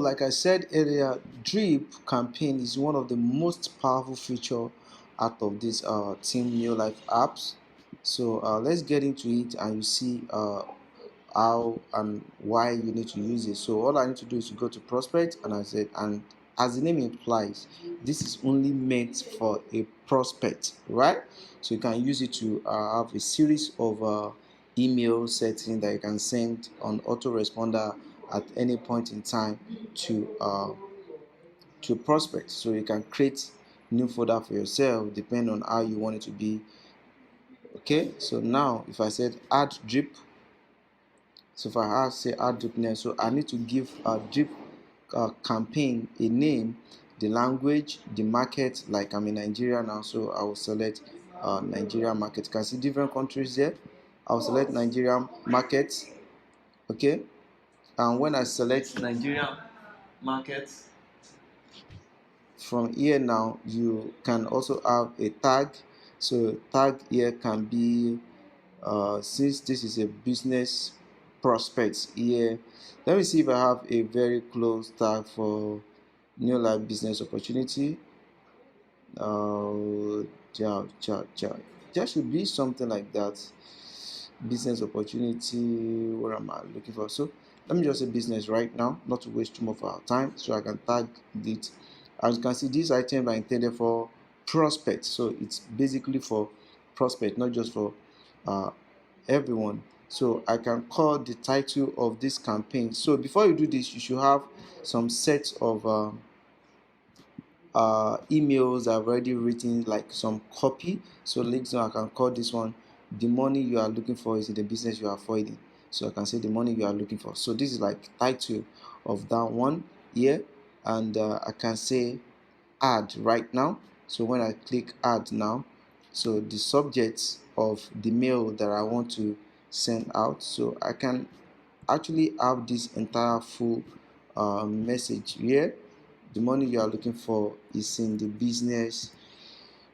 like I said earlier, drip campaign is one of the most powerful feature out of these Team Neolife apps. So let's get into it, and you see how and why you need to use it. So all I need to do is to go to prospect, and I said, and as the name implies, this is only meant for a prospect, right? So you can use it to have a series of email settings that you can send on autoresponder at any point in time to prospect. So you can create new folder for yourself depending on how you want it to be. Okay, so now if I said add drip, so if I say add drip name, so I need to give a drip campaign a name, the language, the market. Like I'm in Nigeria now, so I will select Nigeria market. You can see different countries there. I'll select Nigerian market. Okay, and when I select Nigerian market, from here now you can also have a tag. So tag here can be since this is a business prospects here, let me see if I have a very close tag for Neolife business opportunity. Yeah, there should be something like that. Business opportunity, what am I looking for? So let me just say business right now, not to waste too much of our time, so I can tag it. As you can see, these items are intended for prospects, so it's basically for prospect, not just for everyone. So I can call the title of this campaign. So before you do this, you should have some sets of emails I've already written, like some copy. So later I can call this one, the money you are looking for is in the business you are avoiding. So I can say the money you are looking for. So this is like title of that one here, and I can say add right now. So when I click add now, so the subject of the mail that I want to send out, so I can actually have this entire full message here. The money you are looking for is in the business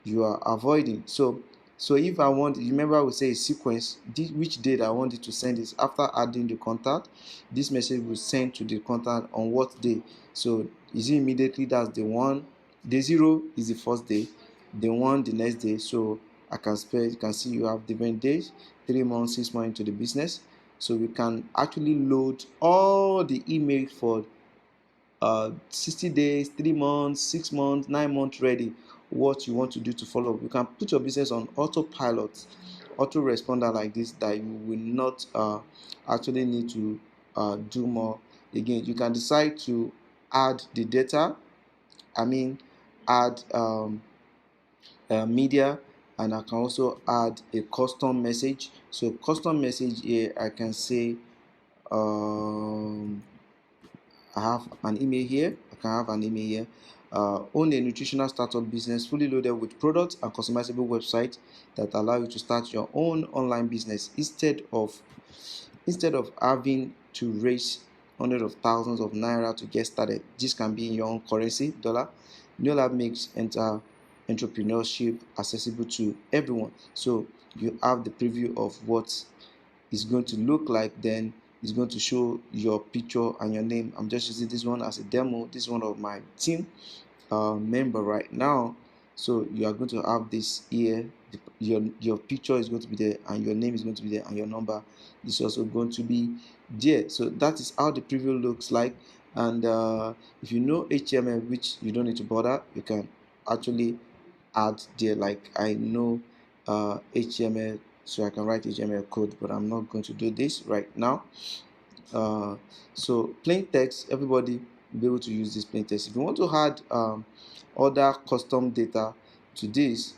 you are avoiding. So if I want, remember we say a sequence, which date I want it to send is after adding the contact. This message will send to the contact on what day. So is it immediately? That's the one. Day 0 is the first day, the 1 the next day. So I can spell, you can see you have different days, 3 months, 6 months into the business. So we can actually load all the emails for 60 days, 3 months, 6 months, 9 months ready, what you want to do to follow up. You can put your business on autopilot, autoresponder like this, that you will not actually need to do more. Again, you can decide to add the data, add media, and I can also add a custom message. So custom message here, I can say I have an email here. I can have an email here. Own a nutritional startup business fully loaded with products and customizable website that allow you to start your own online business instead of having to raise hundreds of thousands of naira to get started. This can be in your own currency, dollar. Neolife makes entrepreneurship accessible to everyone. So you have the preview of what it's going to look like. Then it's going to show your picture and your name. I'm just using this one as a demo. This is one of my team member right now. So you are going to have this here. Your picture is going to be there, and your name is going to be there, and your number is also going to be there. So that is how the preview looks like. And if you know HTML, which you don't need to bother, you can actually add there. Like I know HTML, so I can write HTML code, but I'm not going to do this right now. So plain text, everybody will be able to use this plain text. If you want to add other custom data to this,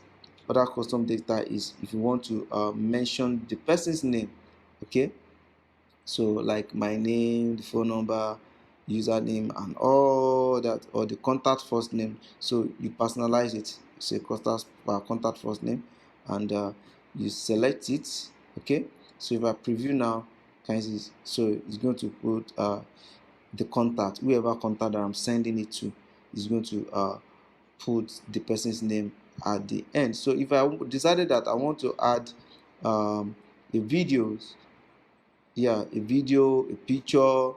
other custom data is if you want to mention the person's name. Okay, so like my name, the phone number, username, and all that, or the contact first name. So you personalize it. Say contact first name, and you select it. Okay, so if I preview now, can you see? So it's going to put the contact, whoever contact that I'm sending it to is going to put the person's name at the end. So if I decided that I want to add a video, a picture,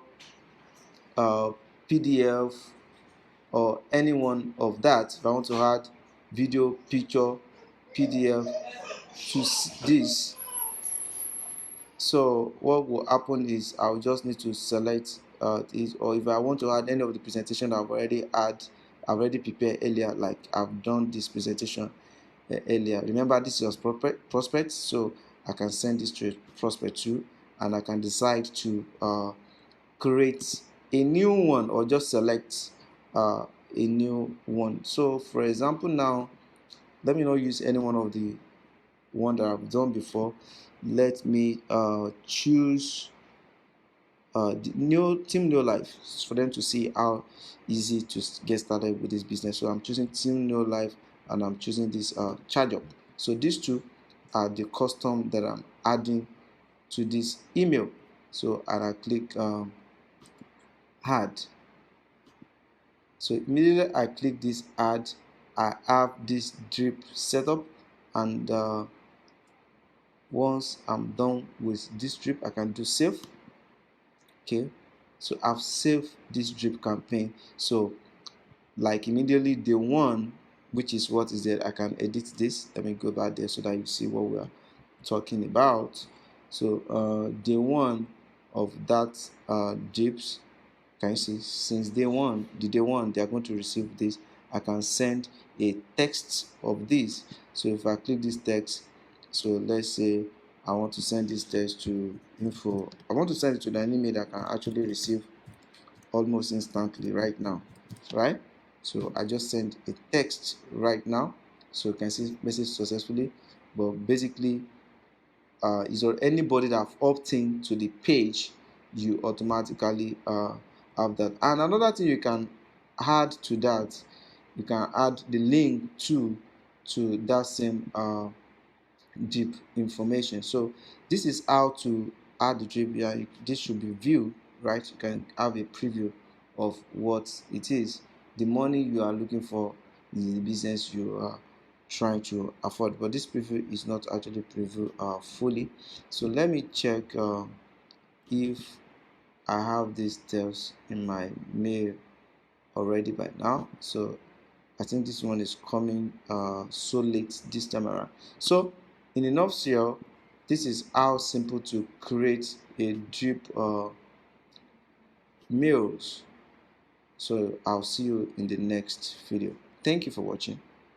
PDF or any one of that. If I want to add video, picture, PDF to this, so what will happen is I'll just need to select this, or if I want to add any of the presentation I've already prepared earlier, like I've done this presentation earlier. Remember, this is prospect, so I can send this to prospect 2, and I can decide to create a new one or just select a new one. So for example, now let me not use any one of the one that I've done before. Let me choose the new Team Neolife for them to see how easy to get started with this business. So I'm choosing Team Neolife, and I'm choosing this charge up. So these two are the custom that I'm adding to this email. So and I click add. So immediately I click this add, I have this drip setup, and once I'm done with this drip, I can do save. Okay, so I've saved this drip campaign. So like immediately day one, which is what is there, I can edit this. Let me go back there so that you see what we are talking about. So day one of that drips, can you see, since day one they are going to receive this. I can send a text of this. So if I click this text, so let's say I want to send this text to info, I want to send it to the email that I can actually receive almost instantly right now, right? So I just send a text right now, so you can see message successfully. But basically is there anybody that have opt-in to the page, you automatically have that. And another thing you can add to that, you can add the link to that same deep information. So this is how to add the drip. Yeah, this should be viewed, right? You can have a preview of what it is. The money you are looking for is the business you are trying to afford, but this preview is not actually preview fully. So let me check if I have these details in my mail already by now. So I think this one is coming so late this time around. So in a nutshell, this is how simple to create a drip mails. So I'll see you in the next video. Thank you for watching.